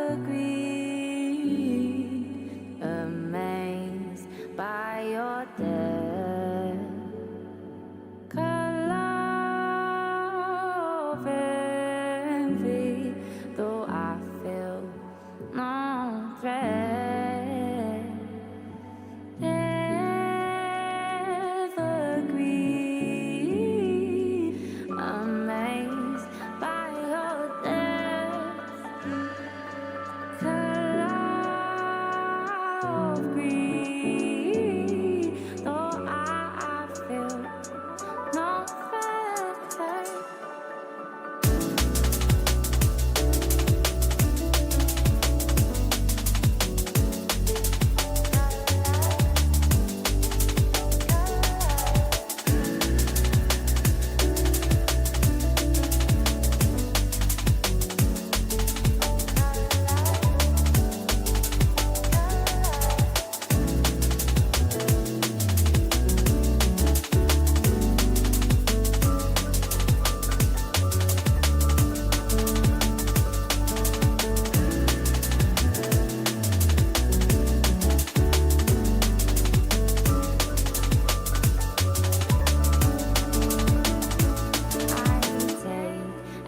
evergreen, amazed by your depth, color of envy, though I feel no dread, evergreen, amazed by your depth, color of green, though I feel no threat.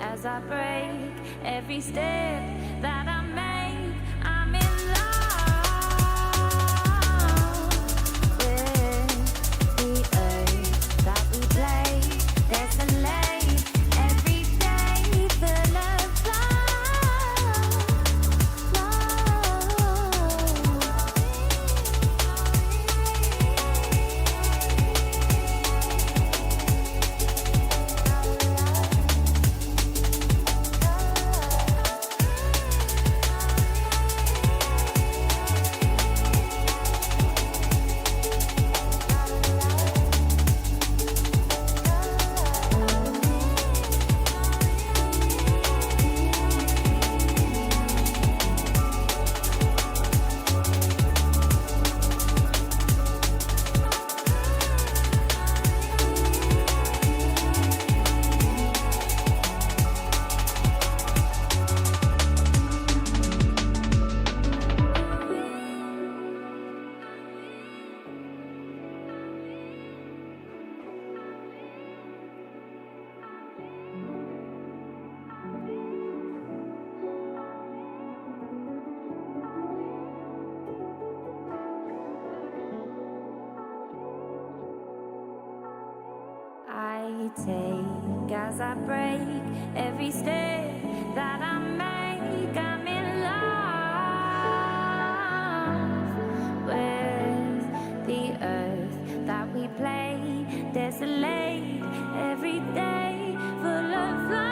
As I break every step that I make, I'm in love with the earth that we play. Desolate every day, full of I take as I break every step that I make. I'm in love with the earth that we play. Desolate every day, full of love.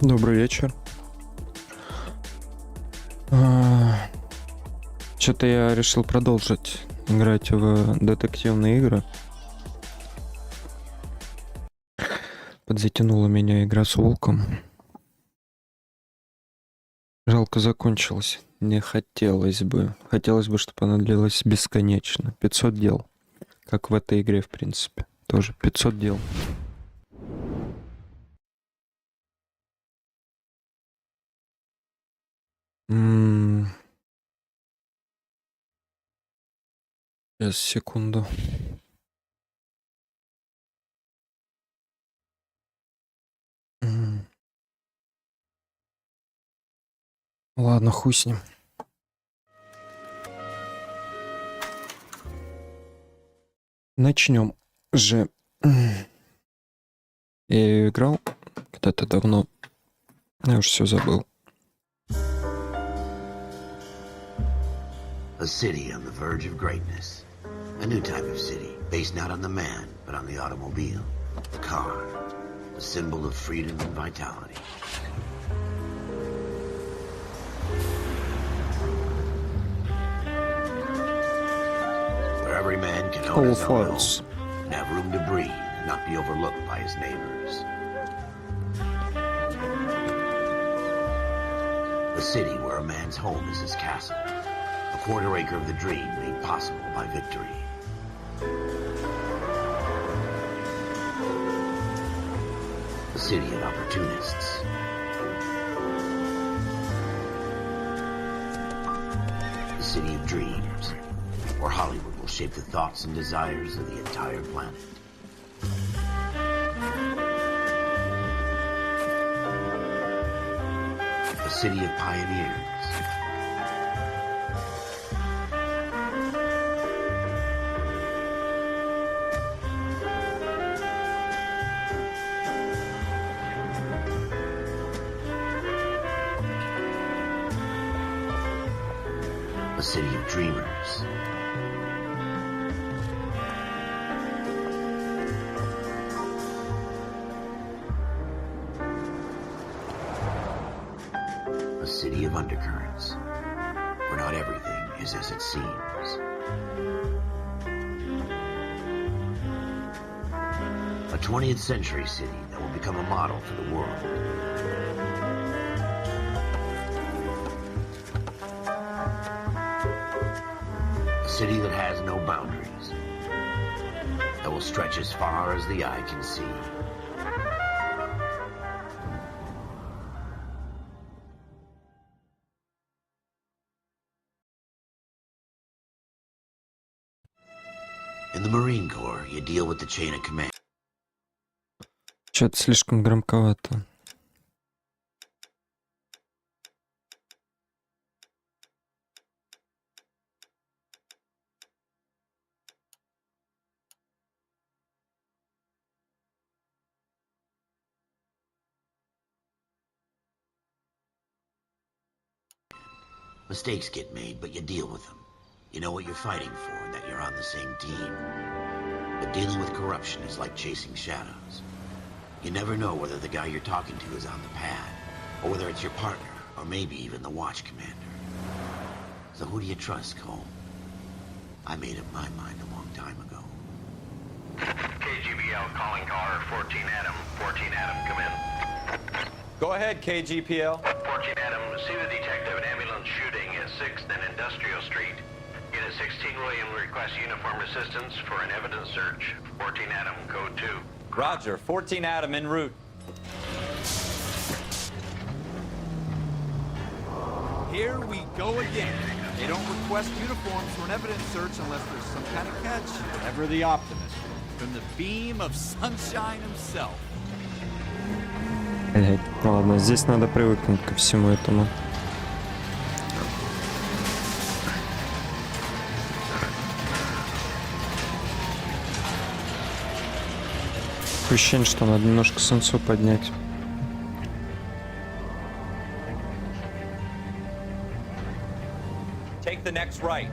Добрый вечер. Что-то я решил продолжить играть в детективные игры. Подзатянула меня игра с волком. Жалко, закончилась. Не хотелось бы. Хотелось бы, чтобы она длилась бесконечно. 500 дел. Как в этой игре, в принципе. Тоже 500 дел. Сейчас, секунду. Ладно, хуй с ним. Начнем же. Я ее играл когда-то давно. Я уж все забыл. A city on the verge of greatness. A new type of city, based not on the man, but on the automobile. The car. A symbol of freedom and vitality. Where every man can own his own home and have room to breathe and not be overlooked by his neighbors. A city where a man's home is his castle. A quarter acre of the dream made possible by victory. A city of opportunists. A city of dreams, where Hollywood will shape the thoughts and desires of the entire planet. A city of pioneers. A city of dreamers. A city of undercurrents, where not everything is as it seems. A 20th century city that will become a model for the world. A city that has no boundaries, that will stretch as far as the eye can see. In the Marine Corps, you deal with the chain of command. Что-то слишком громковато. Mistakes get made, but you deal with them. You know what you're fighting for and that you're on the same team. But dealing with corruption is like chasing shadows. You never know whether the guy you're talking to is on the pad, or whether it's your partner, or maybe even the watch commander. So who do you trust, Cole? I made up my mind a long time ago. KGBL calling caller 14 Adam. 14 Adam, come in. Go ahead, KGPL. 14 Adam, see the detective, an ambulance shooting at 6th and Industrial Street. Unit 16 William requests uniform assistance for an evidence search. 14 Adam, code 2. Roger, 14 Adam en route. Here we go again. They don't request uniforms for an evidence search unless there's some kind of catch. Ever the optimist. From the beam of sunshine himself. Блять, ладно, здесь надо привыкнуть ко всему этому. Ощущение, что надо немножко сенсу поднять. Take the next right.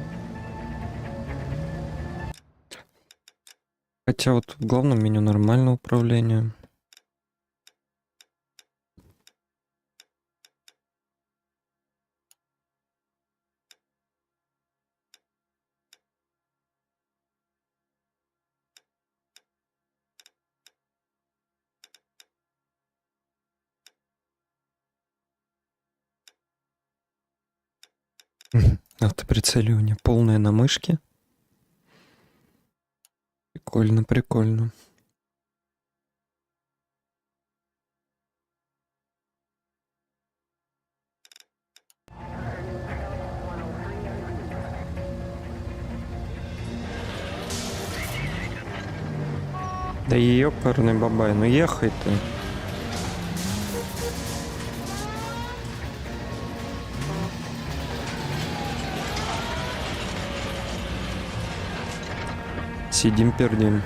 Хотя вот в главном меню нормальное управление. Автоприцеливание полное на мышке. Прикольно, прикольно. Да ёперный бабай, ну ехай ты. Сидим-пердим.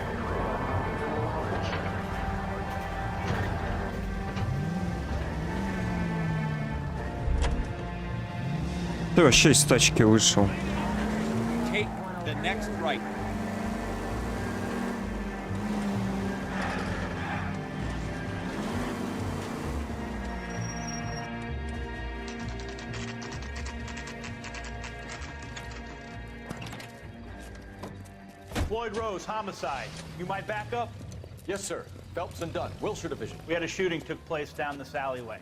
Ты вообще из тачки вышел. Take the next right. Floyd Rose, homicide. You might back up? Yes, sir. Phelps and Dunn, Wilshire Division. We had a shooting took place down this alleyway.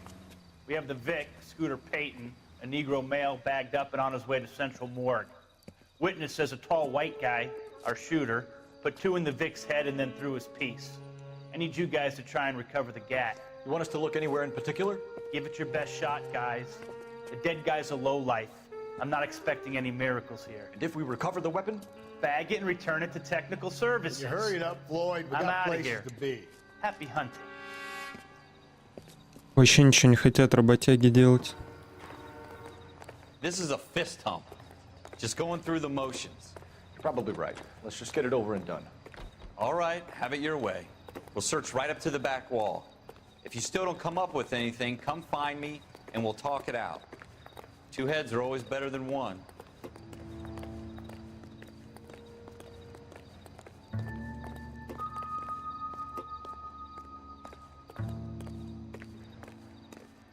We have the Vic, Scooter Payton, a Negro male bagged up and on his way to Central Morgue. Witness says a tall white guy, our shooter, put two in the Vic's head and then threw his piece. I need you guys to try and recover the gat. You want us to look anywhere in particular? Give it your best shot, guys. The dead guy's a lowlife. I'm not expecting any miracles here. And if we recover the weapon? Bag it and return it to technical services. You hurry it up, Floyd. We I'm got outta places here. to be. Happy hunting. Вообще ничего не хотят работяги делать. This is a fist hump. Just going through the motions. You're probably right. Let's just get it over and done. All right, have it your way. We'll search right up to the back wall. If you still don't come up with anything, come find me and we'll talk it out. Two heads are always better than one.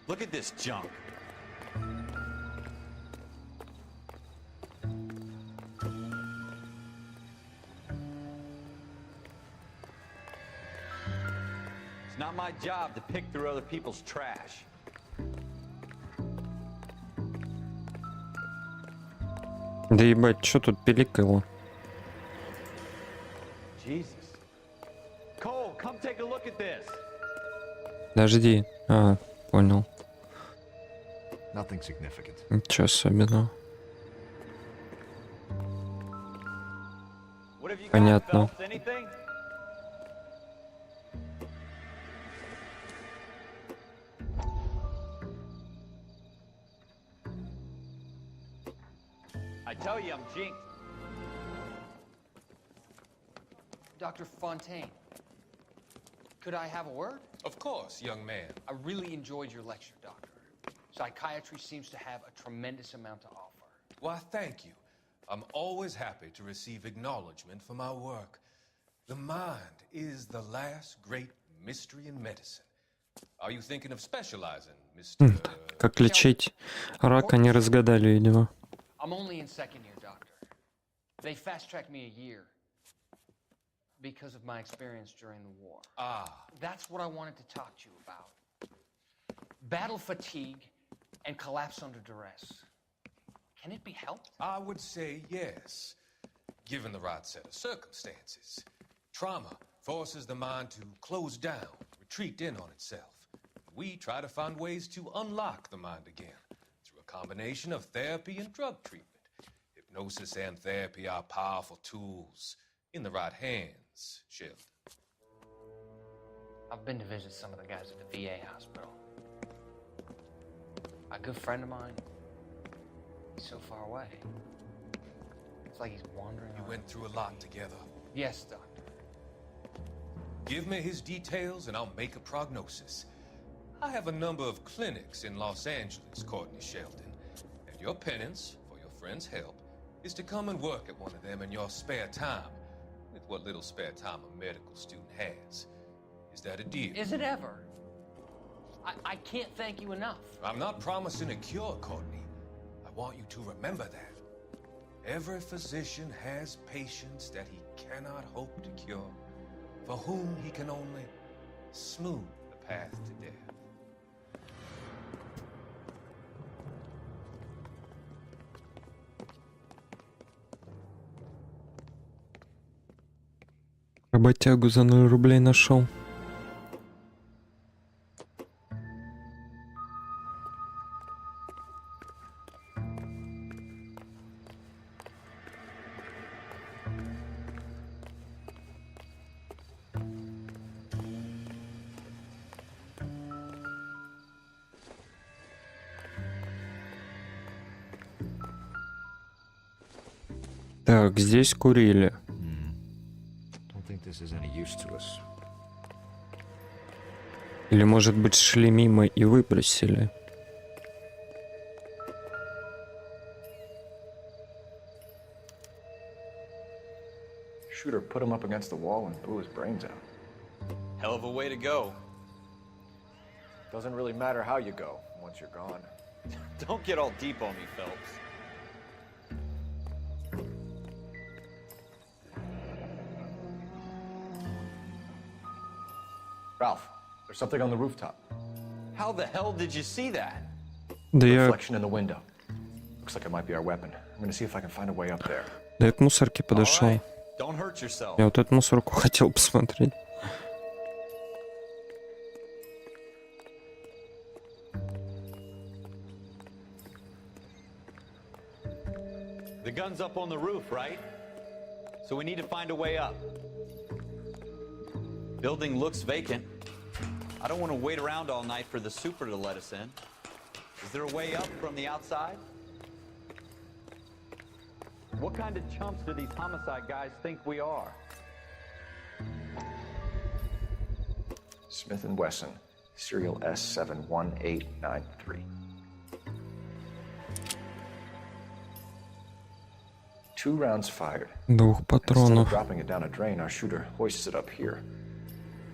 Look at this junk. It's not my job to pick through other people's trash. Да ебать, что тут пиликало? Jesus. Cole, come take a look at this. Подожди. А, понял. Nothing significant. Ничего особенного. What have you got, Понятно. Phelps? Anything? I tell you, I'm jinxed. Dr. Fontaine, could I have a word? Of course, young man. I really enjoyed your lecture, Doctor. Psychiatry seems to have a tremendous amount to offer. Why, thank you. I'm always happy to receive acknowledgement for my work. The mind is the last great mystery in medicine. Are you thinking of specializing, Mr. Как лечить рак они разгадали, видимо. I'm only in second year, Doctor. They fast-tracked me a year because of my experience during the war. Ah. That's what I wanted to talk to you about. Battle fatigue and collapse under duress. Can it be helped? I would say yes, given the right set of circumstances. Trauma forces the mind to close down, retreat in on itself. We try to find ways to unlock the mind again through a combination of therapy and drug treatment. Hypnosis and therapy are powerful tools in the right hands, Sheldon. I've been to visit some of the guys at the VA hospital. A good friend of mine, he's so far away. It's like he's wandering We around. went through a lot together. Yes, Doctor. Give me his details and I'll make a prognosis. I have a number of clinics in Los Angeles, Courtney Sheldon, and your penance, for your friend's help, is to come and work at one of them in your spare time, with what little spare time a medical student has. Is that a deal? Is it ever? I can't thank you enough. I'm not promising a cure, Courtney. I want you to remember that. Every physician has patients that he cannot hope to cure, for whom he can only smooth the path to death. Работягу за 0 рублей нашел. Так, здесь курили. Don't think this is any use to us. Или, может быть, шли мимо и выбросили. Shooter put him up against the wall and blew his brains out. Hell of a way to go. Doesn't really matter how you go once you're gone. Don't get all deep on me, Phelps. Ralph, there's something on the rooftop. How the hell did you see that? Да я, Reflection in the window. Looks like it might be our weapon. I'm gonna see if I can find a way up there. да я к мусорке подошел. All right. Don't hurt yourself. Я вот эту мусорку хотел посмотреть. The gun's up on the roof, right? So we need to find a way up. Building looks vacant. I don't want to wait around all night for the super to let us in. Is there a way up from the outside? What kind of chumps do these homicide guys think we are? Smith & Wesson, serial S71893. 2 rounds fired. Двух Instead of патронов. dropping it down a drain, our shooter hoists it up here.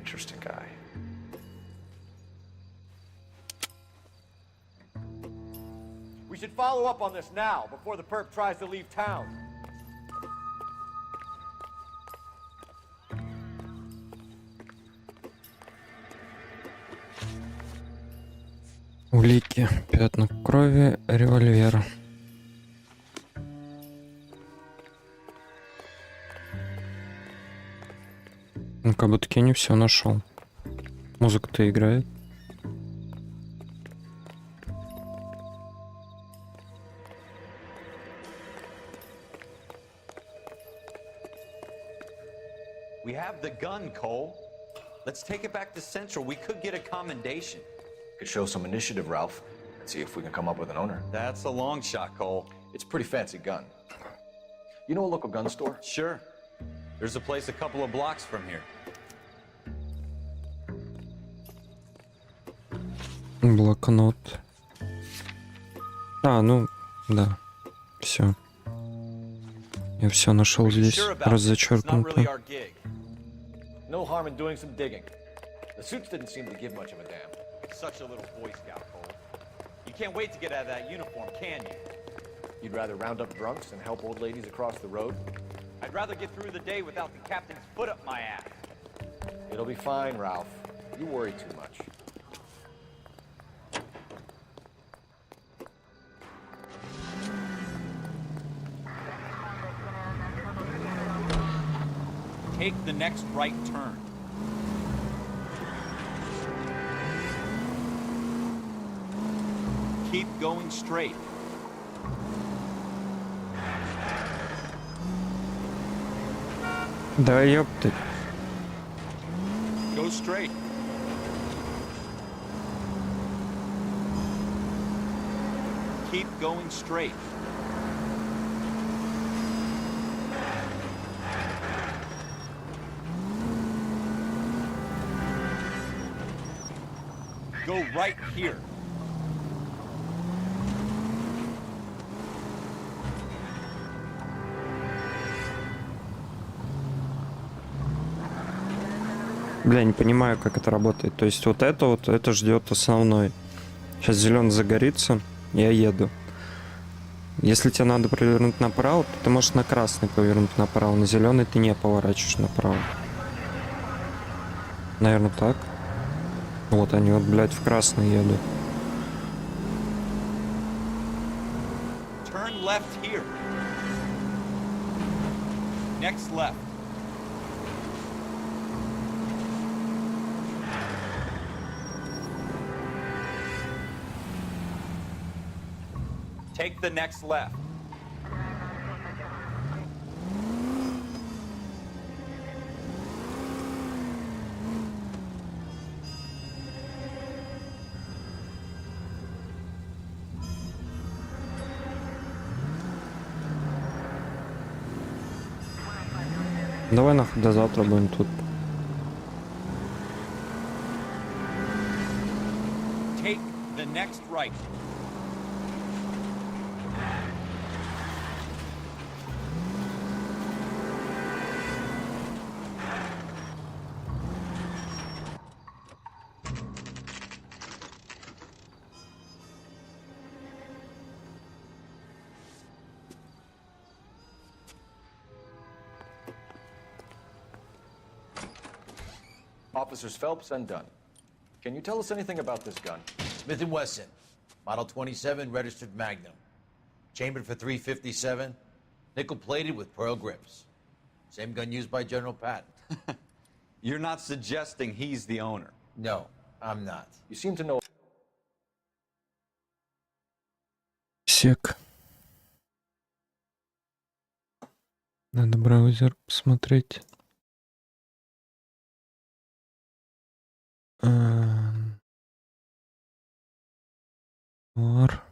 Interesting guy. should follow up on this now, before the perp tries to leave town. Улики, пятна крови, револьвер. Ну, как будто я не все нашел. Музыка-то играет. We have the gun, Cole. Let's take it back to Central. We could get a commendation. Could show some initiative, Ralph, and see if we can come up with an owner. That's a long shot, Cole. It's a pretty fancy gun. You know a local gun store? Sure. There's a place a couple of blocks from here. Блокнот. А, ну, да. Все. Я все нашел здесь. Раз зачеркнуто. No harm in doing some digging. The suits didn't seem to give much of a damn. Such a little Boy Scout, Cole. You can't wait to get out of that uniform, can you? You'd rather round up drunks and help old ladies across the road? I'd rather get through the day without the captain's foot up my ass. It'll be fine, Ralph. You worry too much. Take the next right turn. Keep going straight. Да ёпты. Go straight. Keep going straight. Go right here. Бля, не понимаю, как это работает. То есть вот это ждет основной. Сейчас зеленый загорится, я еду. Если тебе надо повернуть направо, то ты можешь на красный повернуть направо. На зеленый ты не поворачиваешь направо. Наверное, так. Вот они вот, блядь, в красный едут. Turn left here. Next left. Take the next left. Давай нахуй до завтра будем тут. Take the next right. Officers Phelps and Dunn. Can you tell us anything about this gun? Smith & Wesson, Model 27, registered Magnum. Chambered for .357, nickel-plated with pearl grips. Same gun used by General Patton. You're not suggesting he's the owner. No, I'm not. You seem to know... Сек. Надо браузер посмотреть. Вар.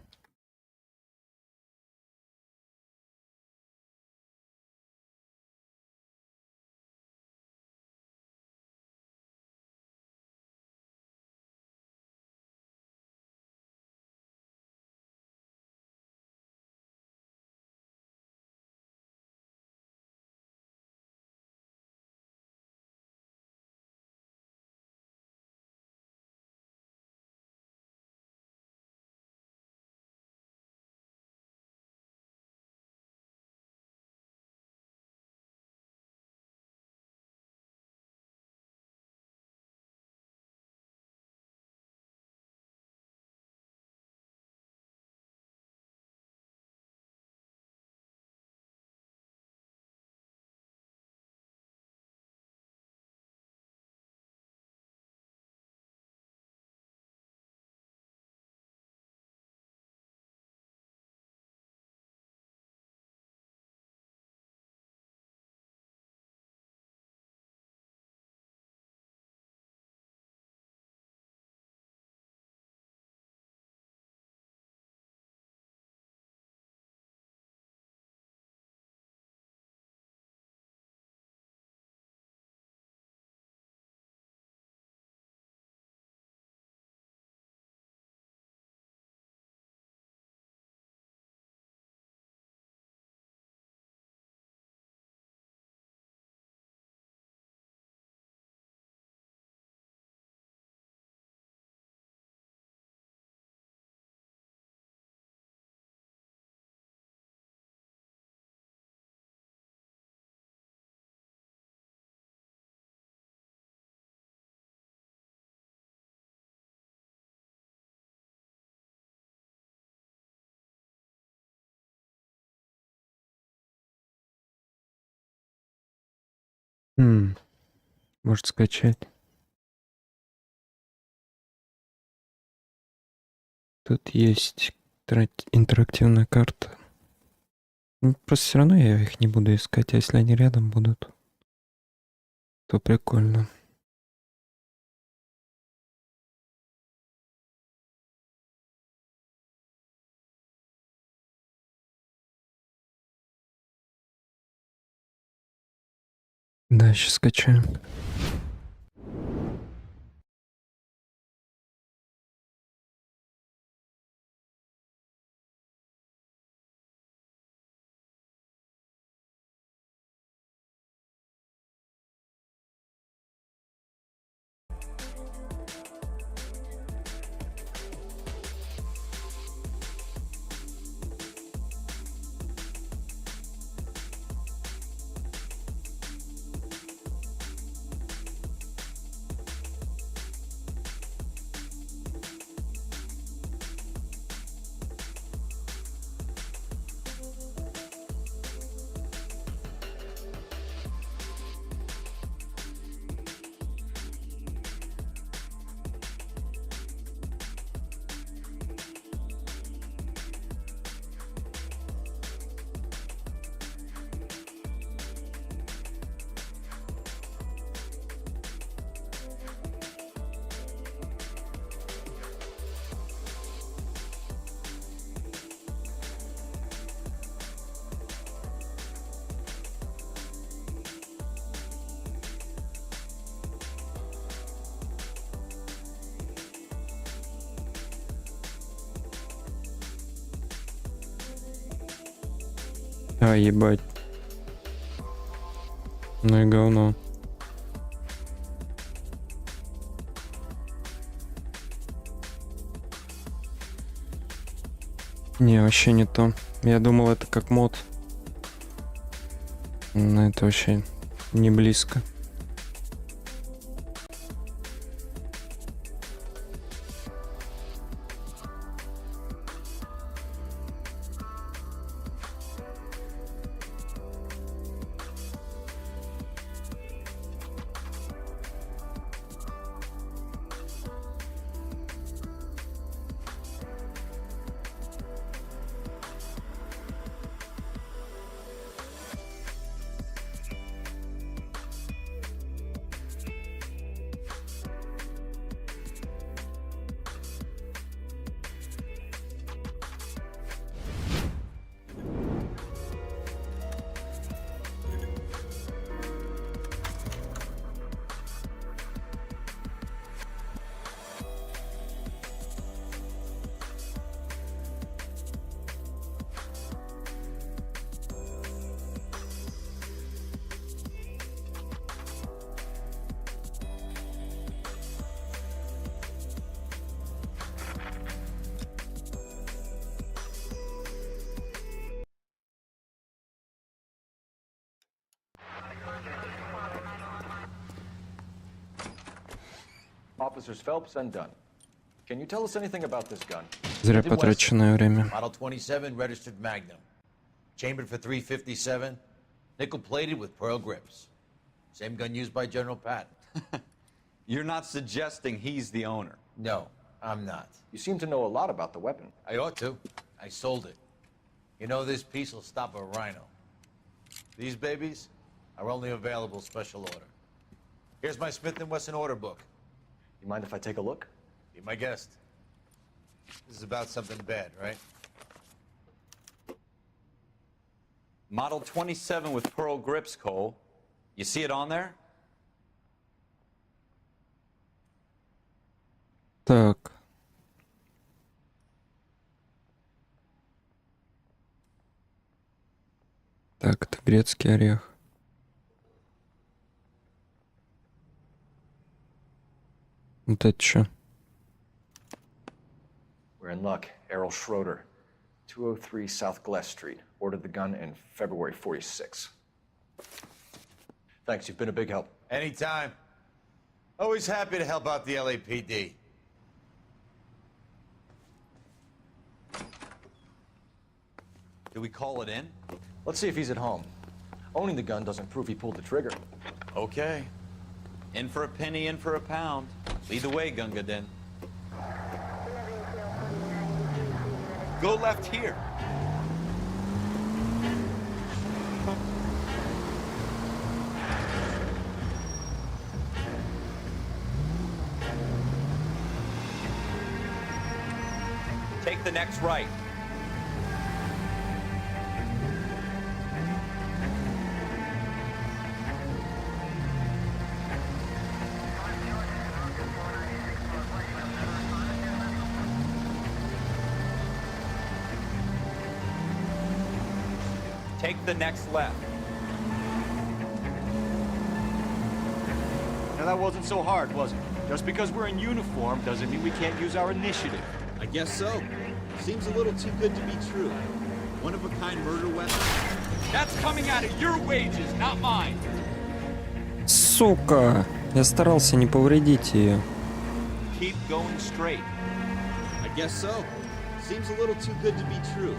Может скачать. Тут есть интерактивная карта. Ну, просто все равно я их не буду искать, а если они рядом будут, то прикольно. Да, сейчас скачаем. А, ебать. Ну и говно. Не, вообще не то. Я думал, это как мод. Но это вообще не близко. Officers Phelps and Dunn. Can you tell us anything about this gun? Зря потраченное время. Model 27 registered Magnum. Chambered for .357. Nickel plated with pearl grips. Same gun used by General Patton. You're not suggesting he's the owner? No, I'm not. You seem to know a lot about the weapon. I ought to. I sold it. You know, this piece will stop a rhino. These babies are only available special order. Here's my Smith & Wesson order book. You mind if I take a look? Be my guest. This is about something bad, right? Model 27 with pearl grips, Cole. You see it on there? Так. Так, это грецкий орех. Вот это что? We're in luck. Errol Schroeder, 203 South Glass Street. Ordered the gun in February '46. Thanks, you've been a big help. Anytime. Always happy to help out the LAPD. Do we call it in? Let's see if he's at home. Owning the gun doesn't prove he pulled the trigger. Okay. In for a penny, in for a pound. Lead the way, Gunga Din. Go left here. Take the next right. Take the next left. Now that wasn't so hard, was it? Just because we're in uniform doesn't mean we can't use our initiative. I guess so. Seems a little too good to be true. One-of-a-kind murder weapon. That's coming out of your wages, not mine. Сука! Я старался не повредить ее. Keep going straight. I guess so. Seems a little too good to be true.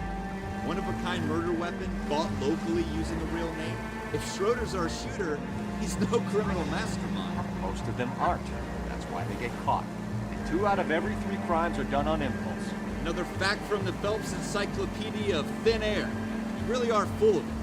One-of-a-kind murder weapon bought locally using a real name. If Schroeder's our shooter, he's no criminal mastermind. Most of them aren't. That's why they get caught. 2 out of every 3 crimes are done on impulse. Another fact from the Phelps Encyclopedia of Thin Air. You really are full of it.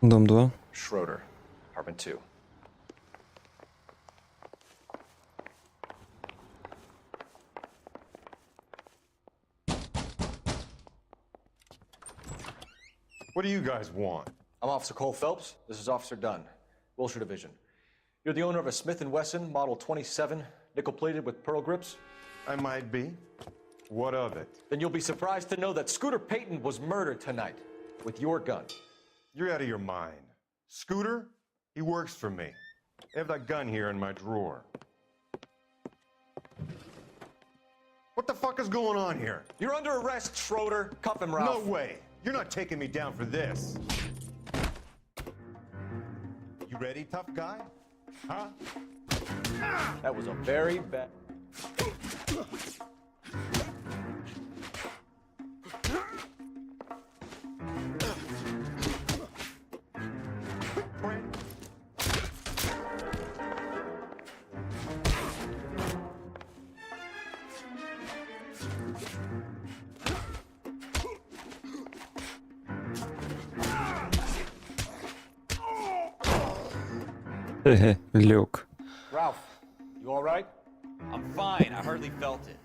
Дом 2. Schroeder, apartment 2. What do you guys want? I'm Officer Cole Phelps. This is Officer Dunn, Wilshire Division. You're the owner of a Smith & Wesson Model 27, nickel-plated with pearl grips? I might be. What of it? Then you'll be surprised to know that Scooter Payton was murdered tonight with your gun. You're out of your mind. Scooter? He works for me. I have that gun here in my drawer. What the fuck is going on here? You're under arrest, Schroeder. Cuff him, Ralph. No way. You're not taking me down for this. You ready, tough guy? Huh? That was a very bad... Люк. Ralph, you all right? I'm fine. I hardly felt it.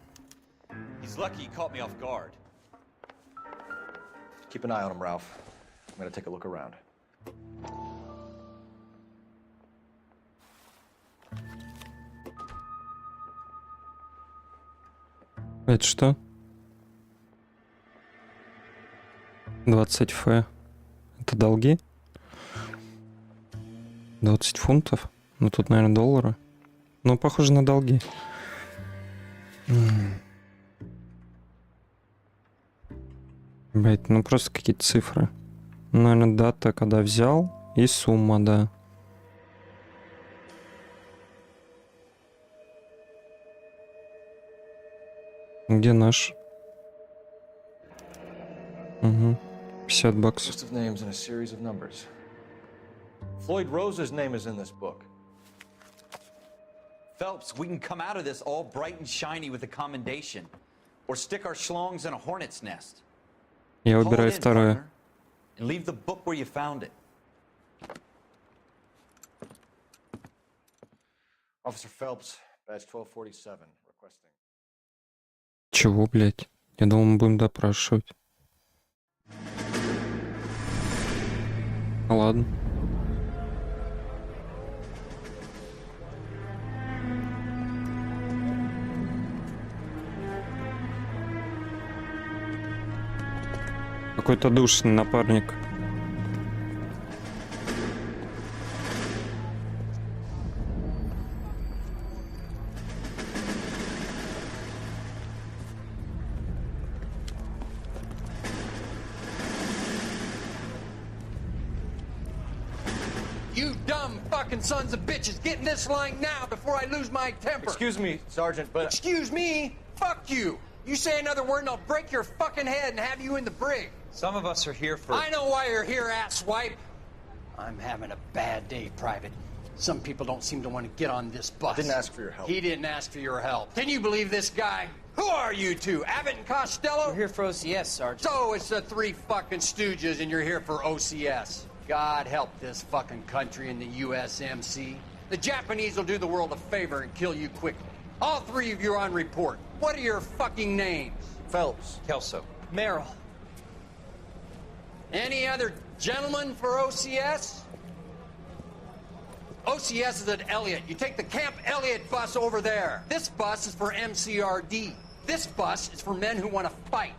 He's lucky he caught me off guard. Keep an eye on him, Ralph. I'm gonna take a look around. Это что? 20 ф. Это долги? 20 фунтов? Ну тут, наверное, доллары. Ну, похоже на долги. Блять, ну просто какие-то цифры. Наверное, дата, когда взял, и сумма, да. Где наш? Угу. 50 баксов. List of names and a series of numbers. Floyd Rose's name is in this book. Phelps, we can come out of this all bright and shiny with a commendation. Or stick our schlongs in a hornet's nest. Я Call выбираю it in, второе. partner, and leave the book where you found it. Officer Phelps, badge 1247, requesting. Чего, блядь? Я думал, мы будем допрашивать. Ладно. Какой-то душный напарник. You dumb fucking sons of bitches, get in this line now before I lose my temper. Excuse me, Sergeant, but... Excuse me? Fuck you. You say another word and I'll break your fucking head and have you in the brig. Some of us are here for... I know why you're here, asswipe. I'm having a bad day, Private. Some people don't seem to want to get on this bus. Didn't ask for your help. He didn't ask for your help. Can you believe this guy? Who are you two? Abbott and Costello? We're here for OCS, Sergeant. So it's the three fucking stooges and you're here for OCS. God help this fucking country and the USMC. The Japanese will do the world a favor and kill you quickly. All three of you are on report. What are your fucking names? Phelps. Kelso. Merrill. Any other gentlemen for OCS? OCS is at Elliott. You take the Camp Elliott bus over there. This bus is for MCRD. This bus is for men who want to fight.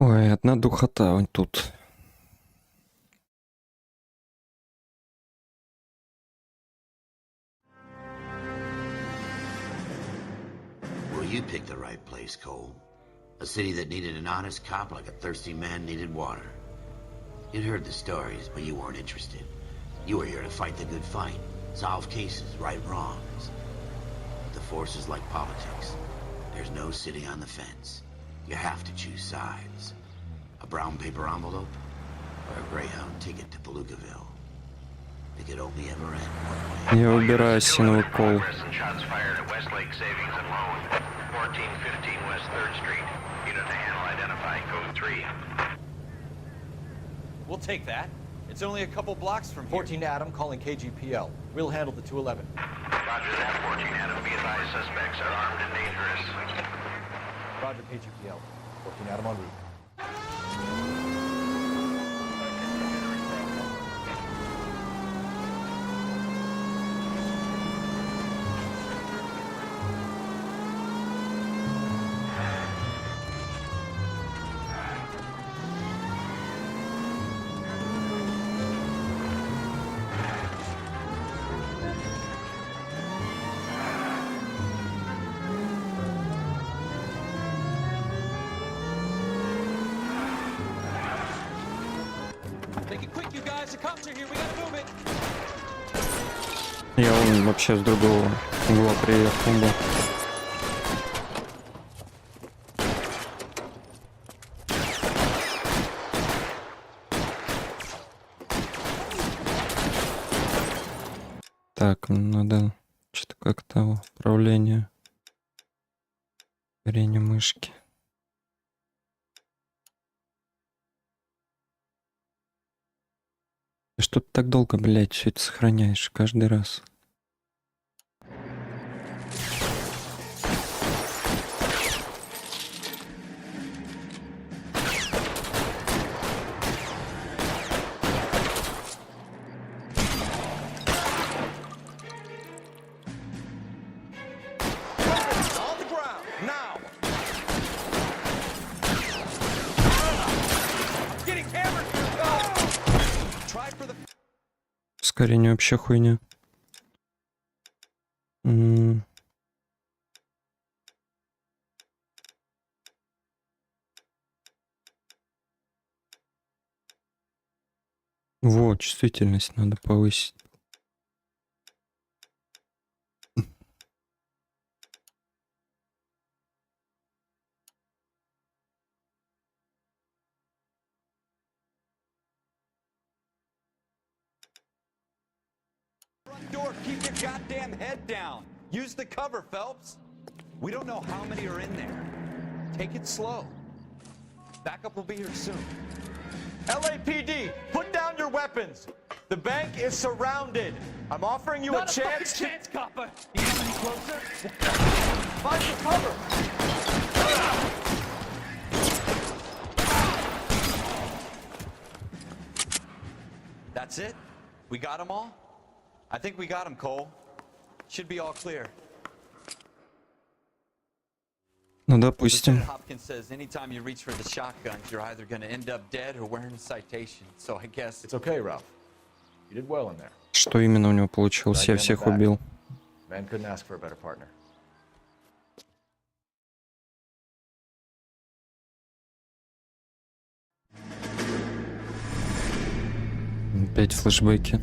Ой, одна духота вон тут. Well, you picked the right place, Cole. A city that needed an honest cop like a thirsty man needed water. You'd heard the stories, but you weren't interested. You were here to fight the good fight, solve cases, right wrongs. But the force is like politics. There's no sitting on the fence. You have to choose sides. A brown paper envelope or a Greyhound ticket to Palookaville. It could only ever end one way. Я убираю осиновый кол. Shots fired at Westlake Savings and Loan, 1415 West 3rd Street. Unit to handle identify code 3. We'll take that. It's only a couple blocks from here. 14 Adam calling KGPL. We'll handle the 211. Roger that, 14 Adam. Be advised, suspects are armed and dangerous. Roger, KGPL. 14 Adam en route. Я вон вообще с другого угла приехал бы. Так, надо что-то как-то управление. Горение мышки. Что ты так долго, блядь, все это сохраняешь каждый раз? Ускорение вообще хуйня. Вот, чувствительность надо повысить. Door, keep your goddamn head down. Use the cover, Phelps. We don't know how many are in there. Take it slow. Backup will be here soon. LAPD, put down your weapons. The bank is surrounded. I'm offering you a chance. Not a fucking chance, copper. You come any closer? Find some cover. That's it? We got them all? I think we got them, Cole. Should be all clear. Ну, допустим. Lieutenant Hopkins says anytime you reach for the shotguns, you're either going to end up dead or wearing a citation. So I guess It's okay, Ralph. You did well in there. Что именно у него получилось? Я всех убил. Man couldn't ask for a better partner. Опять флешбеки.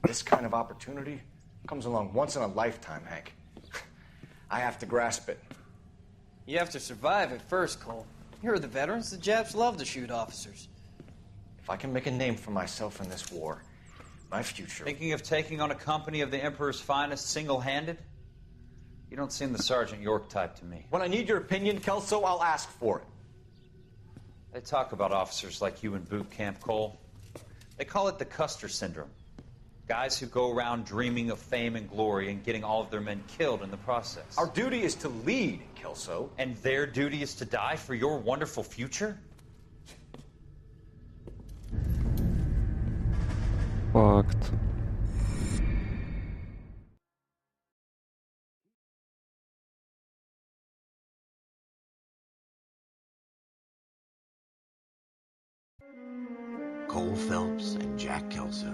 This kind of opportunity comes along once in a lifetime, Hank. I have to grasp it. You have to survive it first, Cole. Here are the veterans. The Japs love to shoot officers. If I can make a name for myself in this war, my future... Thinking of taking on a company of the Emperor's finest single-handed? You don't seem the Sergeant York type to me. When I need your opinion, Kelso, I'll ask for it. They talk about officers like you in boot camp, Cole. They call it the Custer Syndrome. Guys who go around dreaming of fame and glory and getting all of their men killed in the process. Our duty is to lead, Kelso. And their duty is to die for your wonderful future? Факт. Cole Phelps and Jack Kelso.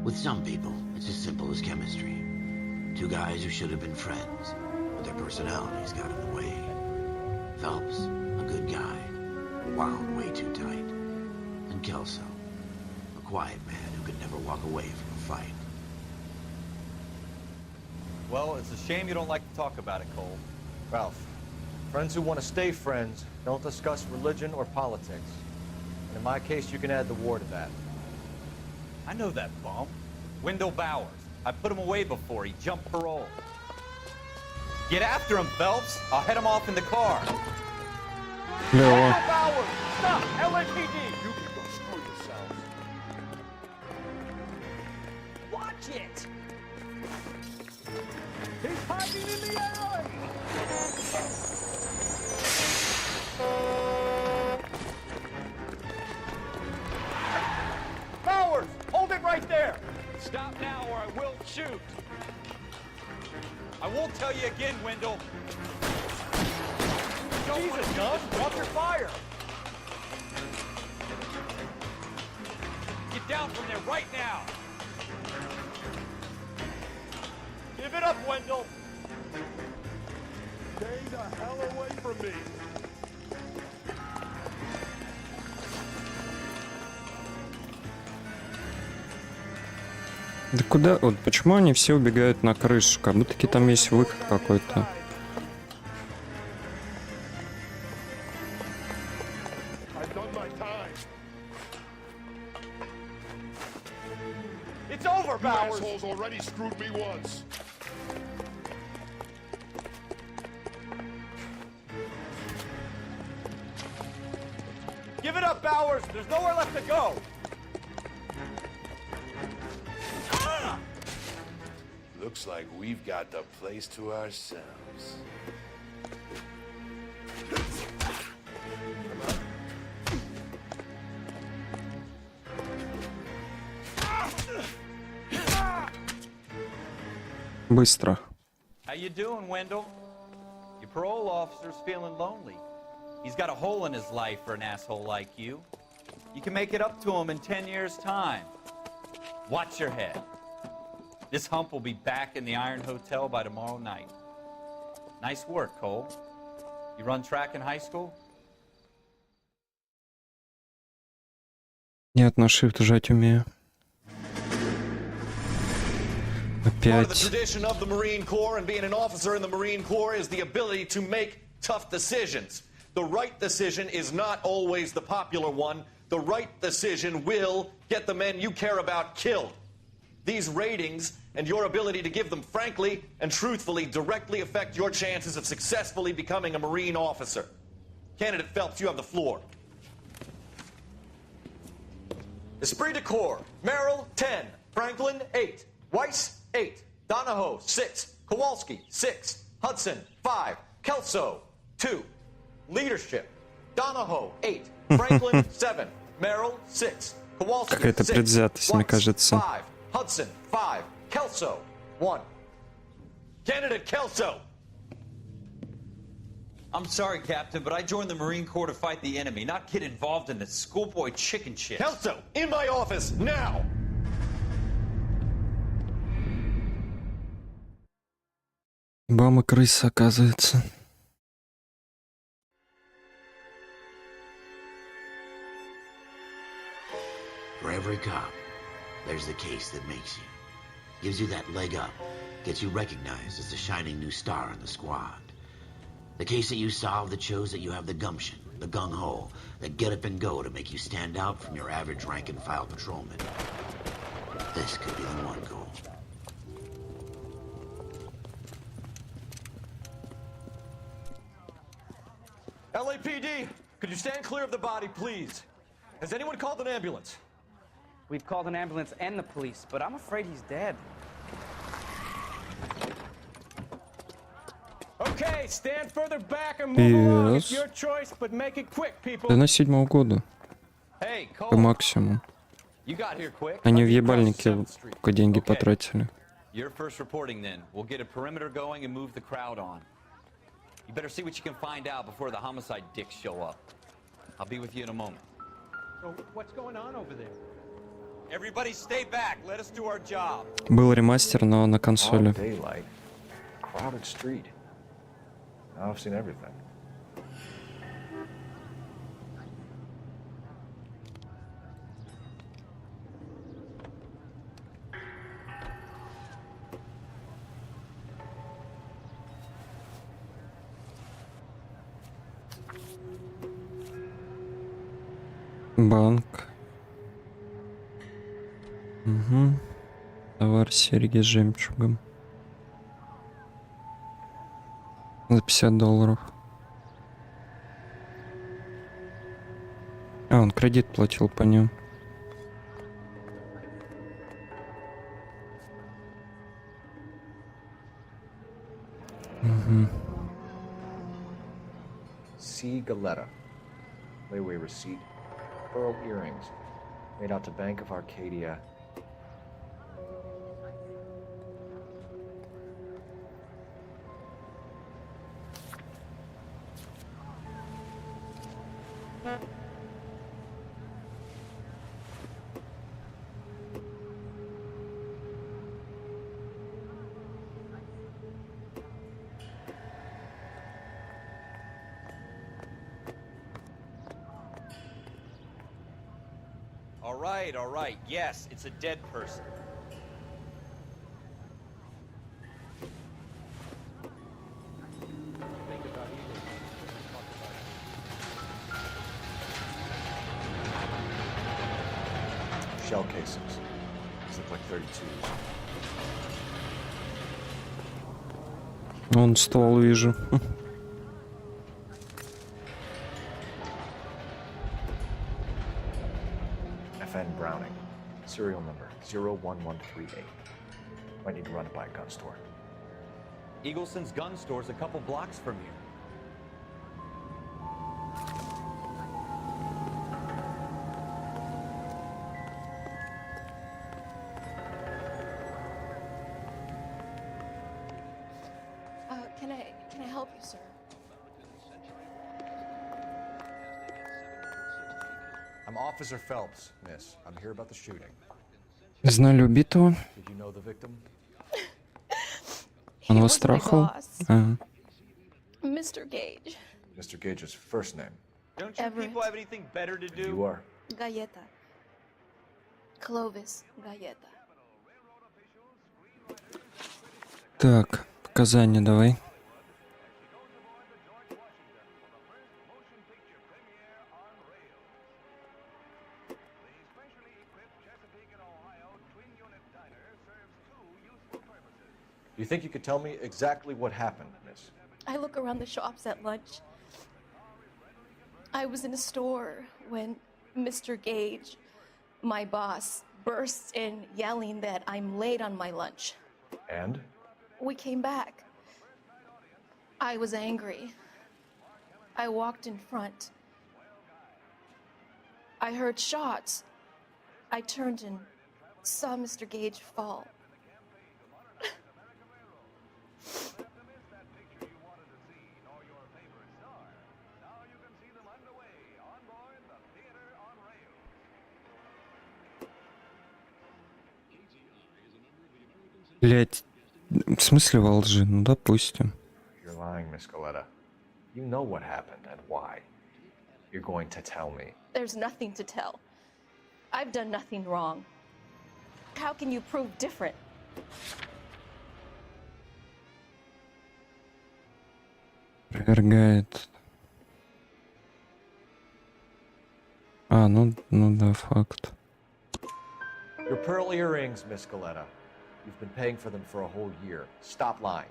With some people, it's as simple as chemistry. Two guys who should have been friends, but their personalities got in the way. Phelps, a good guy, wound way too tight. And Kelso, a quiet man who could never walk away from a fight. Well, it's a shame you don't like to talk about it, Cole. Ralph, friends who want to stay friends don't discuss religion or politics. And in my case, you can add the war to that. I know that bum. Wendell Bowers. I put him away before. He jumped parole. Get after him, Phelps. I'll head him off in the car. Клево. Bowers, stop! LAPD! You can go screw yourselves. Watch it! He's hiding in the alley! Bowers, hold it right there! Stop now or I will shoot. I won't tell you again, Wendell. Jesus, Gus, drop your fire! Get down from there right now. Give it up, Wendell! Stay the hell away from me. Да куда? Вот почему они все убегают на крышу? Как будто там есть выход какой-то. It's over, Bowers! Assholes already screwed me once. Give it up, Bowers! There's nowhere left to go! Looks like we've got the place to ourselves. Быстро. How you doing, Wendell? Your parole officer's feeling lonely. He's got a hole in his life for an asshole like you. You can make it up to him in 10 years' time. Watch your head. This hump will be back in the Iron Hotel by tomorrow night. Nice work, Cole. You run track in high school? Нет, на shift жать умею. Part of the Опять. tradition of the Marine Corps and being an officer in the Marine Corps is the ability to make tough decisions. The right decision is not always the popular one. The right decision will get the men you care about killed. These ratings and your ability to give them frankly and truthfully directly affect your chances of successfully becoming a Marine officer. Candidate Phelps, you have the floor. Esprit de Corps, Merrill, 10. Franklin, 8. Weiss, 8. Donahoe, 6. Kowalski, 6. Hudson, 5. Kelso, 2. Leadership, Donahoe, 8. Franklin, 7. Merrill, 6. Kowalski, Какая-то 6. предвзятость, мне кажется. 5. Hudson, 5. Kelso, 1. Candidate Kelso! I'm sorry, Captain, but I joined the Marine Corps to fight the enemy, not get involved in this schoolboy chicken shit. Kelso, in my office, now! Бама крыса, оказывается. For every cop, there's the case that makes you. Gives you that leg up. Gets you recognized as the shining new star in the squad. The case that you solve that shows that you have the gumption, the gung-ho, that get up and go to make you stand out from your average rank-and-file patrolman. This could be the one goal. LAPD, could you stand clear of the body, please? Has anyone called an ambulance? We've called an ambulance and the police, but I'm afraid he's dead. Okay, stand further back and move along. It's Yes. your choice, but make it quick, people. Да на 7-го года. Hey, По Cole, максимуму. you got here quick. Они в ебальнике только деньги потратили. You're first reporting then. We'll get a perimeter going and move the crowd on. You better see what you can find out before the homicide dicks show up. I'll be with you in a moment. So what's going on over there? Everybody stay back. Let us do our job. Был ремастер, но на консоли. Daylight. Crowded street. Now I've seen everything. Банк. Угу. Товар серьги с жемчугом. За $50. А, он кредит платил по нему. Угу. C. Galetta. Layaway receipt. Pearl earrings. Made out to Bank of Arcadia. All right. Yes, it's a dead person. Shell casings. These look like 32s. Вон ствол вижу. FN Browning. Serial number 01138. Might need to run it by a gun store. Eagleson's gun store's a couple blocks from here. Can I help you, sir? I'm Officer Phelps, miss. I'm here about the shooting. Знали убитого? Did you know the victim? Он вас страхал? Ага. Mr. Gage. Mr. Gage's first name. Don't you people have anything better to do? You are. Galleta. Clovis Galleta. Так, показания давай. Do you think you could tell me exactly what happened, miss? I look around the shops at lunch. I was in a store when Mr. Gage, my boss, bursts in yelling that I'm late on my lunch. And? We came back. I was angry. I walked in front. I heard shots. I turned and saw Mr. Gage fall. Блять, в смысле во лжи? Ну, допустим. You're lying, Miss Galetta. You know what happened and why. You're going to tell me. There's nothing to tell. I've done nothing wrong. How can you prove different? Опровергает. А, ну да, факт. Your pearl earrings, Miss Galetta. You've been paying for them for a whole year. Stop lying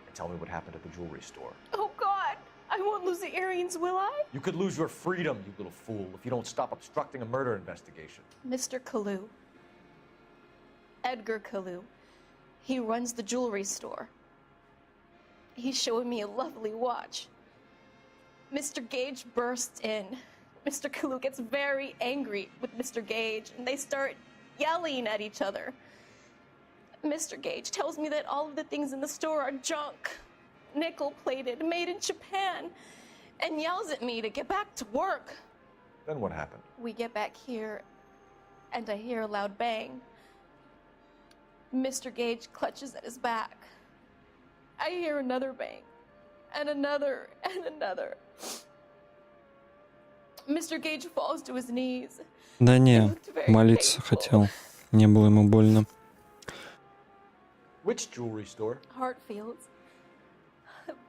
and tell me what happened at the jewelry store. Oh, God! I won't lose the earrings, will I? You could lose your freedom, you little fool, if you don't stop obstructing a murder investigation. Mr. Kalu. Edgar Kalu. He runs the jewelry store. He's showing me a lovely watch. Mr. Gage bursts in. Mr. Kalu gets very angry with Mr. Gage, and they start yelling at each other. Mr. Gage tells me that all of the things in the store are junk, nickel-plated, made in Japan, and yells at me to get back to work. Then what happened? We get back here, and I hear a loud bang. Mr. Gage clutches at his back. I hear another bang, and another, and another. Mr. Gage falls to his knees. Да не, молиться хотел. Не было ему больно. Which jewelry store? Hartfield's.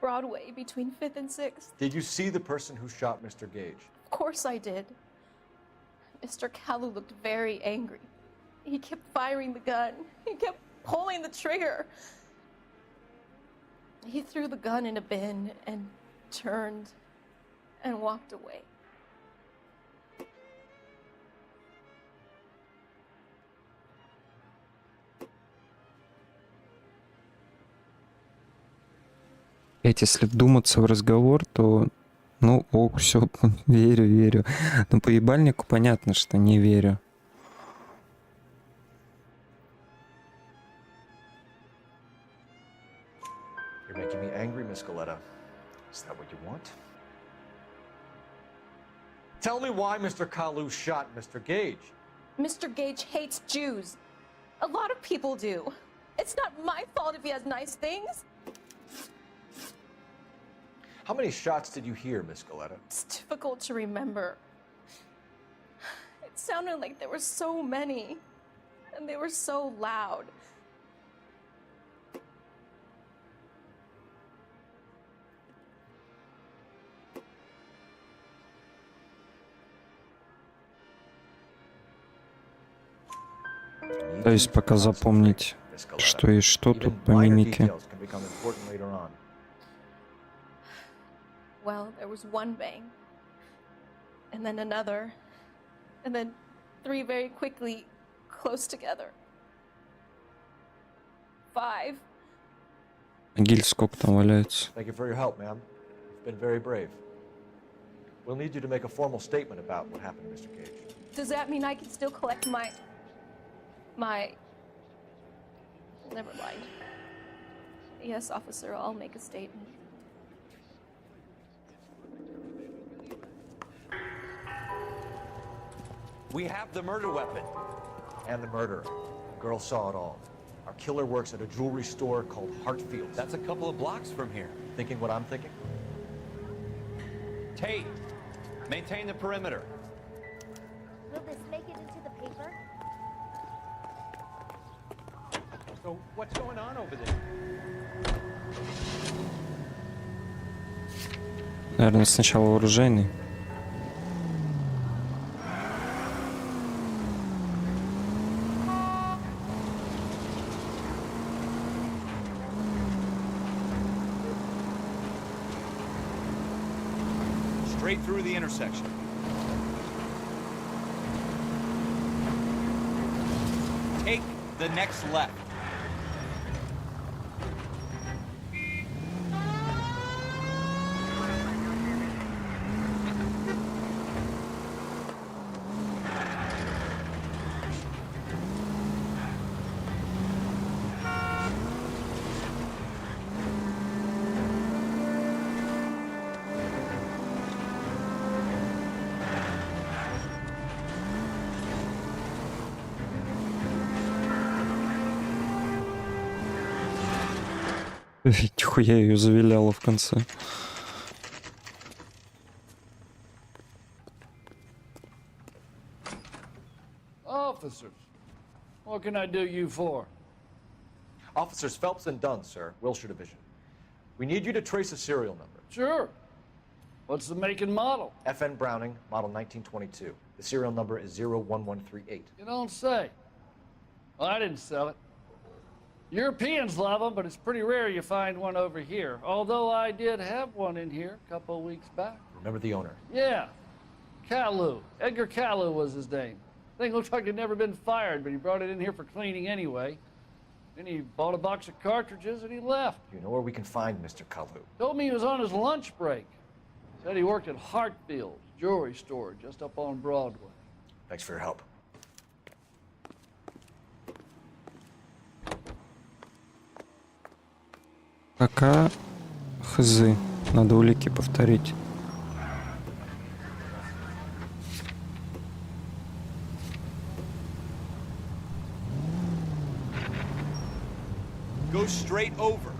Broadway, between 5th and 6th. Did you see the person who shot Mr. Gage? Of course I did. Mr. Kalu looked very angry. He kept firing the gun. He kept pulling the trigger. He threw the gun in a bin and turned and walked away. Если вдуматься в разговор, то, ну, ок, все, верю. Но по ебальнику понятно, что не верю. You're making me angry, Miss Galetta. Is that what you want? Tell me why Mr. Kalu shot Mr. Gage. Mr. Gage hates Jews. A lot of people do. It's not my fault if he has nice things. How many shots did you hear, Miss Galetta? It's difficult to remember. It sounded like there were so many, and they were so loud. То есть пока запомнить, что и что тут по мимике. Well, there was one bang, and then another, and then three very quickly, close together. 5. Гиль сколько там валяется? Thank you for your help, ma'am. You've been very brave. We'll need you to make a formal statement about what happened to Mr. Gage. Does that mean I can still collect my... Never mind. Yes, officer, I'll make a statement. We have the murder weapon. And the murderer. The girl saw it all. Our killer works at a jewelry store called Hartfield's. That's a couple of blocks from here. Thinking what I'm thinking? Tate, maintain the perimeter. Will this make it into the paper? So what's going on over there? Наверное, сначала оружейный. straight through the intersection. Take the next left. Нихуя ее завиляла в конце. Officers, what can I do you for? Officers Phelps and Dunn, sir, Wilshire Division. We need you to trace a serial number. Sure. What's the make and model? FN Browning, model 1922. The serial number is 01138. You don't say. Well, I didn't sell it. Europeans love them, but it's pretty rare you find one over here. Although I did have one in here a couple of weeks back. Remember the owner? Yeah. Kalu. Edgar Kalu was his name. Thing looks like he'd never been fired, but he brought it in here for cleaning anyway. Then he bought a box of cartridges and he left. You know where we can find Mr. Kalu? Told me he was on his lunch break. Said he worked at Hartfield's jewelry store just up on Broadway. Thanks for your help. Пока хз. Надо улики повторить. Go straight over.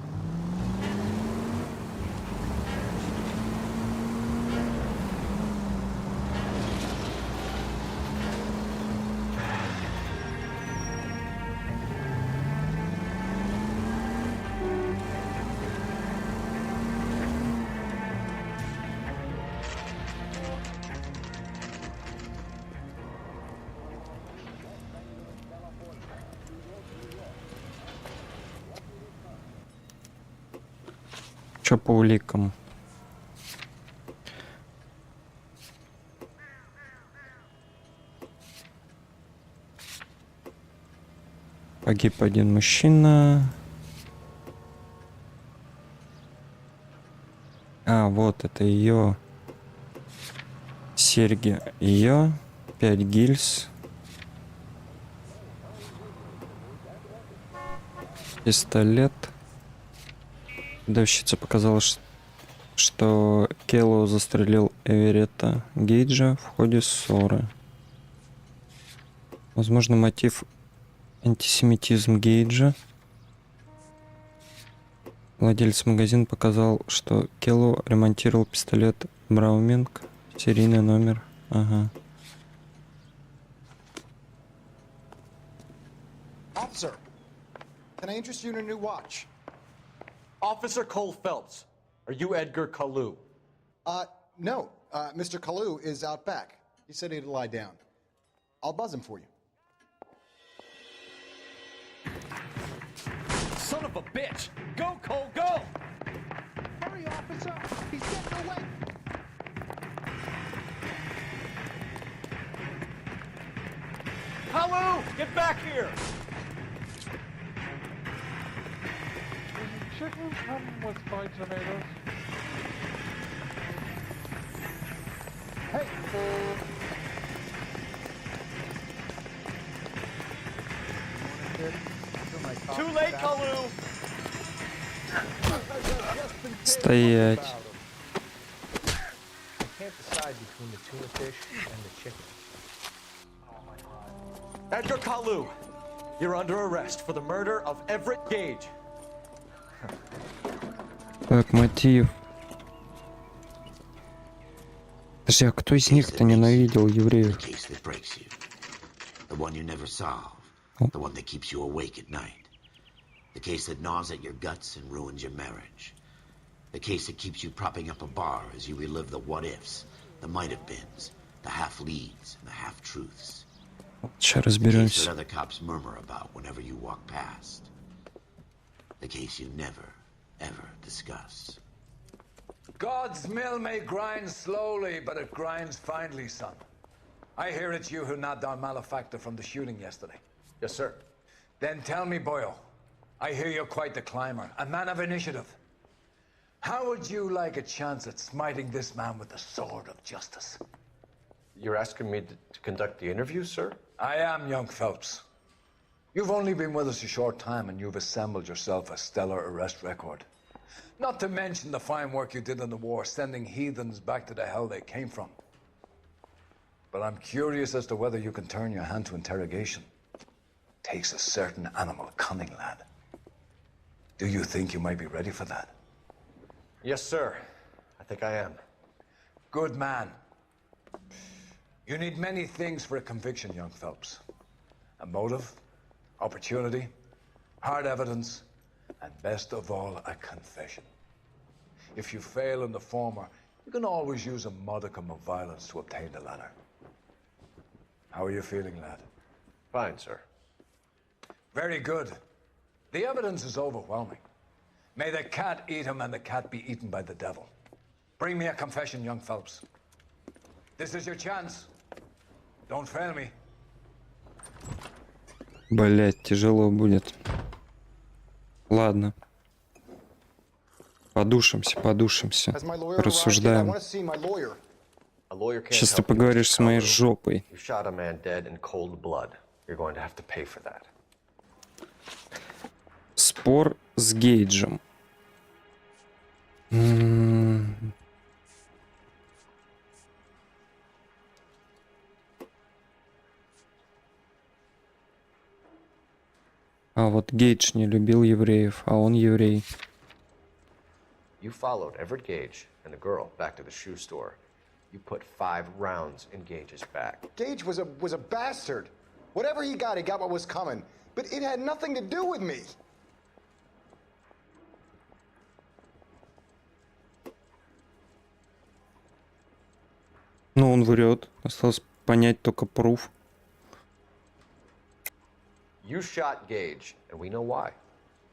Чё по уликам? Погиб один мужчина. А, вот это ее серьги. Ее 5 гильз. Пистолет. Давщица показала, что Келлоу застрелил Эверетта Гейджа в ходе ссоры. Возможно, мотив антисемитизм Гейджа. Владелец магазина показал, что Келлоу ремонтировал пистолет Брауминг, серийный номер. Ага. Officer, can I interest you in a new watch? Officer Cole Phelps, are you Edgar Kalu? No. Mr. Kalu is out back. He said he'd lie down. I'll buzz him for you. Son of a bitch! Go, Cole, go! Hurry, officer! He's getting away! Kalu, get back here! Chicken come with fried tomatoes. Hey! Too late, Kalu! Стоять. Can't decide between the tuna fish and the chicken. Edgar Kalu, you're under arrest for the murder of Everett Gage. Так, мотив. Подожди, а кто из них-то ненавидел евреев? The one you never solve. The one that keeps you awake at night. The case that gnaws at your guts and ruins your marriage. The case that keeps you propping up a bar as you relive the what-ifs, the might-have-beens, the half-leads, and the half-truths. Сейчас The case разберемся. that other cops murmur about whenever you walk past. The case you never, ever discuss. God's mill may grind slowly, but it grinds finely, son. I hear it's you who nabbed our malefactor from the shooting yesterday. Yes, sir. Then tell me, boyo, I hear you're quite the climber, a man of initiative. How would you like a chance at smiting this man with the sword of justice? You're asking me to conduct the interview, sir? I am, young Phelps. You've only been with us a short time and you've assembled yourself a stellar arrest record. Not to mention the fine work you did in the war, sending heathens back to the hell they came from. But I'm curious as to whether you can turn your hand to interrogation. Takes a certain animal cunning, lad. Do you think you might be ready for that? Yes, sir. I think I am. Good man. You need many things for a conviction, young Phelps. A motive, opportunity, hard evidence, and best of all, a confession. If you fail in the former, you can always use a modicum of violence to obtain the latter. How are you feeling, lad? Fine, sir. Very good. The evidence is overwhelming. May the cat eat him and the cat be eaten by the devil. Bring me a confession, young Phelps. This is your chance. Don't fail me. Блять, тяжело будет. Ладно. Подушимся, рассуждаем. Сейчас ты поговоришь с моей жопой. Спор с Гейджем. А вот Гейдж не любил евреев, а он еврей. You followed Everett Gage and the girl back to the shoe store. You put 5 rounds in Gage's back. Gage was a bastard. Whatever he got what was coming. But it had nothing to do with me. Ну, он врет. Осталось понять только пруф. You shot Gage, and we know why.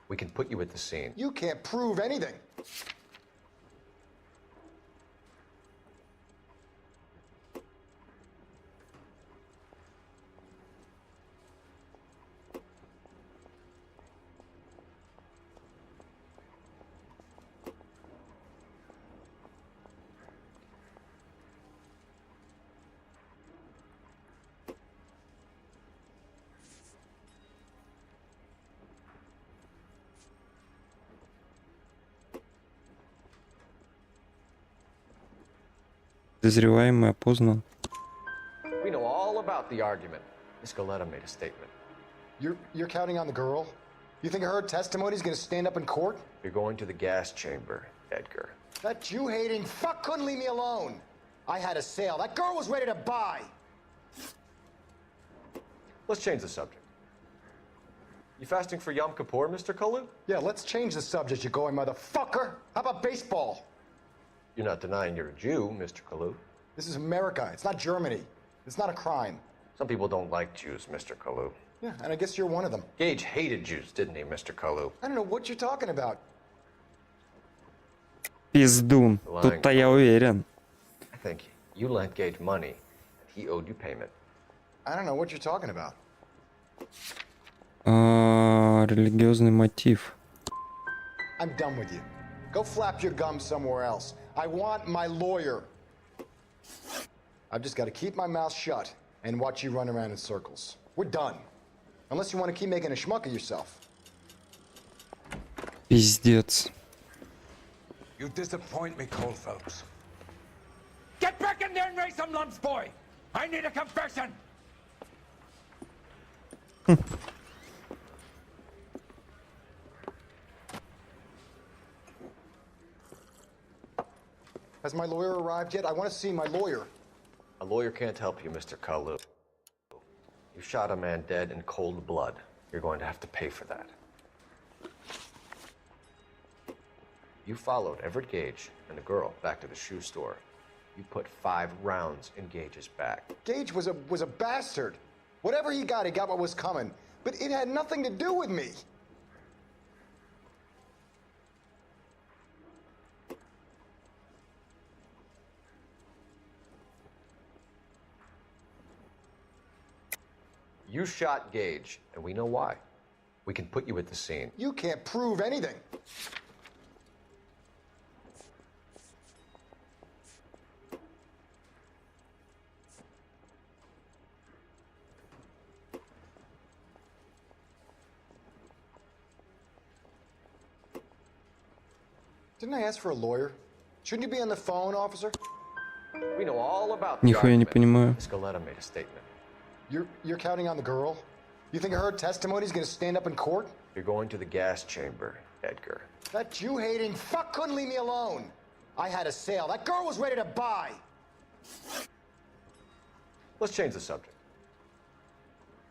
We can put you at the scene. You can't prove anything. Подозреваемый опознан. We know all about the argument. Miss Galetta made a statement. You're counting on the girl? You think her testimony is going to stand up in court? You're going to the gas chamber, Edgar. That Jew-hating fuck couldn't leave me alone. I had a sale. That girl was ready to buy. Let's change the subject. You fasting for Yom Kippur, Mr. Kalu? Yeah, let's change the subject, you going motherfucker. How about baseball? You're not denying you're a Jew, Mr. Kalu. This is America. It's not Germany. It's not a crime. Some people don't like Jews, Mr. Kalu. Yeah, and I guess you're one of them. Gage hated Jews, didn't he, Mr. Kalu? I don't know what you're talking about. Пиздун. Тут-то я уверен. I think you lent Gage money, and he owed you payment. I don't know what you're talking about. Религиозный мотив. I'm done with you. Go flap your gums somewhere else. I want my lawyer. I've just got to keep my mouth shut and watch you run around in circles. We're done. Unless you want to keep making a schmuck of yourself. Пиздец. You disappoint me, Cole Phelps. Get back in there and raise some lumps, boy! I need a confession! Has my lawyer arrived yet? I want to see my lawyer. A lawyer can't help you, Mr. Kalu. You shot a man dead in cold blood. You're going to have to pay for that. You followed Everett Gage and the girl back to the shoe store. You put 5 rounds in Gage's back. Gage was a bastard. Whatever he got what was coming. But it had nothing to do with me. You shot Gage, and we know why. We can put you at the scene. You can't prove anything. Didn't I ask for a lawyer? Shouldn't you be on the phone, officer? We know all about the Нихуя не argument. понимаю. Scaletta made a statement. You're counting on the girl? You think her testimony is gonna stand up in court? You're going to the gas chamber, Edgar. That Jew-hating fuck couldn't leave me alone. I had a sale. That girl was ready to buy. Let's change the subject.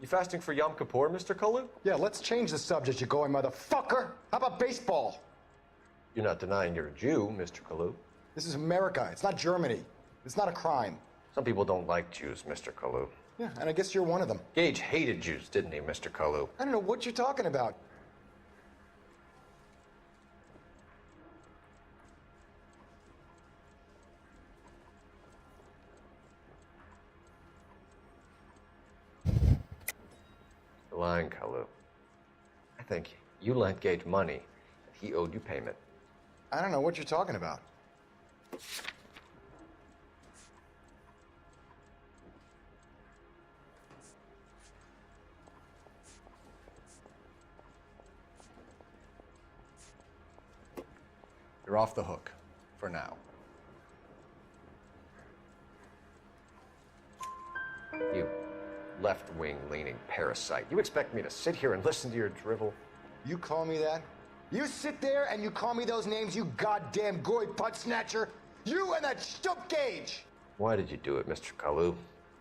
You fasting for Yom Kippur, Mr. Kalu? Yeah, let's change the subject, you going motherfucker. How about baseball? You're not denying you're a Jew, Mr. Kalu. This is America. It's not Germany. It's not a crime. Some people don't like Jews, Mr. Kalu. Yeah, and I guess you're one of them. Gage hated Jews, didn't he, Mr. Kalu? I don't know what you're talking about. You're lying, Kalu. I think you lent Gage money, and he owed you payment. I don't know what you're talking about. You're off the hook. For now. You left-wing leaning parasite. You expect me to sit here and listen to your drivel? You call me that? You sit there and you call me those names, you goddamn goy putt snatcher? You and that stump Gage! Why did you do it, Mr. Kalu?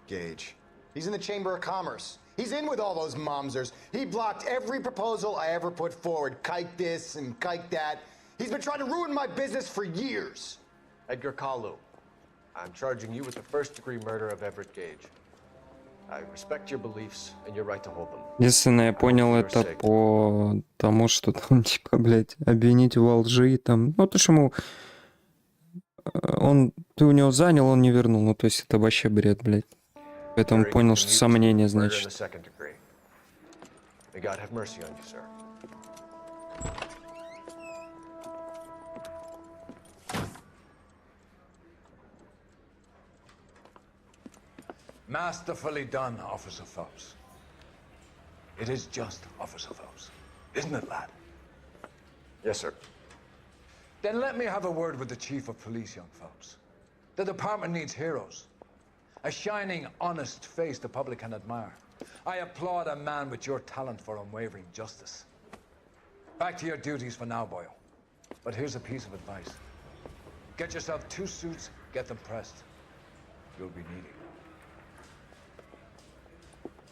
Gage. He's in the Chamber of Commerce. He's in with all those momsers. He blocked every proposal I ever put forward. Kike this and kike that. He's been trying to ruin my business for years. Edgar Kalu, I'm charging you with the first-degree murder of Everett Gage. I respect your beliefs and your right to hold them. Единственное, я понял это по тому, что там, типа, блядь, обвинить во лжи, там, ну, то, что ему, ты у него занял, он не вернул, ну, то есть это вообще бред, блядь. Поэтому понял, что сомнение, значит. May God have mercy on you, sir. Masterfully done, Officer Phelps. It is just Officer Phelps, isn't it, lad? Yes, sir. Then let me have a word with the Chief of Police, young Phelps. The department needs heroes. A shining, honest face the public can admire. I applaud a man with your talent for unwavering justice. Back to your duties for now, Boyle. But here's a piece of advice. Get yourself 2 suits, get them pressed. You'll be needing.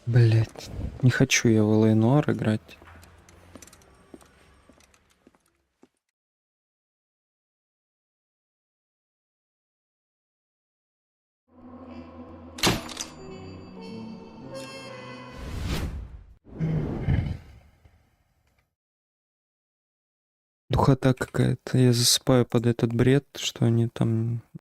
Блять, не хочу я в Л.А. Нуар играть. Духота какая-то. Я засыпаю под этот бред, что они там